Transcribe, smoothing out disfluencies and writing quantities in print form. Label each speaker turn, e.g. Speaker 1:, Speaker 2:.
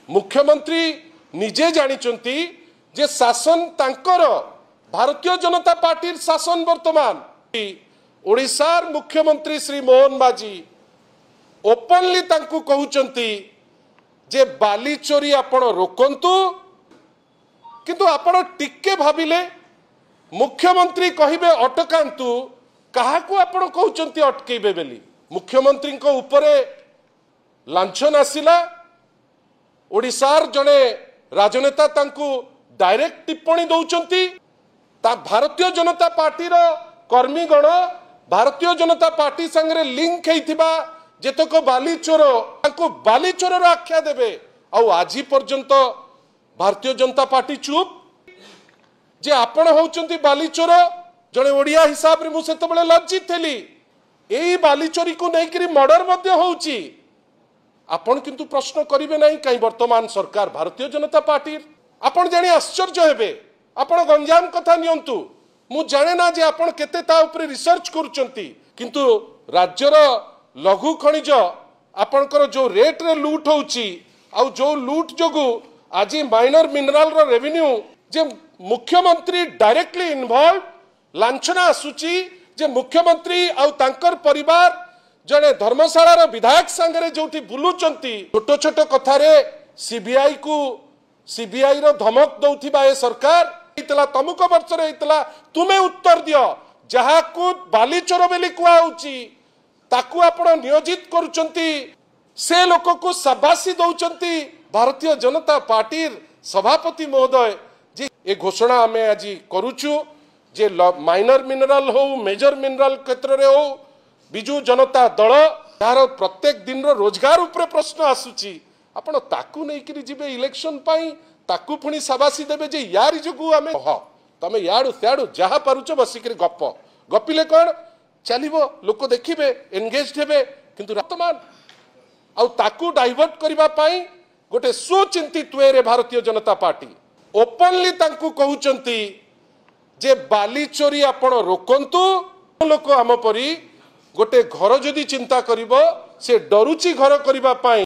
Speaker 1: मुख्यमंत्री निजे जानिचंती जे शासन तांकर भारतीय जनता पार्टी शासन वर्तमान ओडिशार मुख्यमंत्री श्री मोहन बाजी ओपनली तांकु कहउचंती जे बाली चोरी आपण रोकंतु किंतु आपण टिके भाबिले मुख्यमंत्री कहिबे अटकांतु काहाकू आपण कहउचंती अटकेबे बेली मुख्यमंत्री को ऊपरे लांछन आसिला ओडिशार जने राजनेता तांकु डायरेक्ट टिप्पणी दौचंती ता भारतीय जनता पार्टी रो कर्मीगण भारतीय जनता पार्टी संगे लिंक हेइथिबा जेतक बाली चोर तांकु बाली चोर आख्या देबे आउ आजी पर्यंत भारतीय जनता पार्टी चुप जे आपण होउचंती बाली चोर जने ओडिया हिसाब रे मु सेते बेले लज्जित थेली एई बाली चोरी को नै करी मर्डर मध्ये होउची आपण किंतु प्रश्न करिवे नाही काई वर्तमान सरकार भारतीय जनता पार्टी आपण जानि आश्चर्य हेबे आपण गंजाम कथा नियंतु मु जाने ना जे आपण केते ता ऊपर रिसर्च करूचंती किंतु राज्यर लघु खनिज आपणकर जो रेट रे लूट होउची आउ जो लूट जोगु आज माइनर मिनरल रो रेवेन्यू जे मुख्यमंत्री डायरेक्टली इन्वॉल्व लांछना आसुची जे मुख्यमंत्री आउ तांकर परिवार जने धर्मशाला रो विधायक संगे जोठी बुलुचंती छोट छोट कथा रे सीबीआई रो धमक दउथिबा ए सरकार इतला तमुक वर्ष रे इतला तुमे उत्तर दियो जहा को बाली चोर बेली कुआ होउची ताकू आपण नियोजित करूचंती से लोक को शाबाशी दउचंती भारतीय जनता पार्टी सभापति महोदय जे ए घोषणा आमे आज करूछु जे माइनर मिनरल हो मेजर मिनरल क्षेत्र रे हो बिजू जनता दल तार प्रत्येक दिन रो रोजगार ऊपर प्रश्न आसुची आपण ताकू नै करी जिबे इलेक्शन पाई ताकू पुणी शाबाशी देबे जे यार जगु आमे तमे याडू त्याडू जहा पारुछ बसिकरी गप गपिले कोन चलिबो लोक देखिबे एंगेज्ड हेबे किंतु वर्तमान आउ ताकू डाइवर्ट करिबा पाई गोटे सुचिंतित वे रे भारतीय जनता पार्टी ओपनली तांकू कहउचंती जे बाली चोरी आपण रोकंतु लोक आम परी गोटे घर जदि चिंता करिबो से डरुची घर करिबा पाई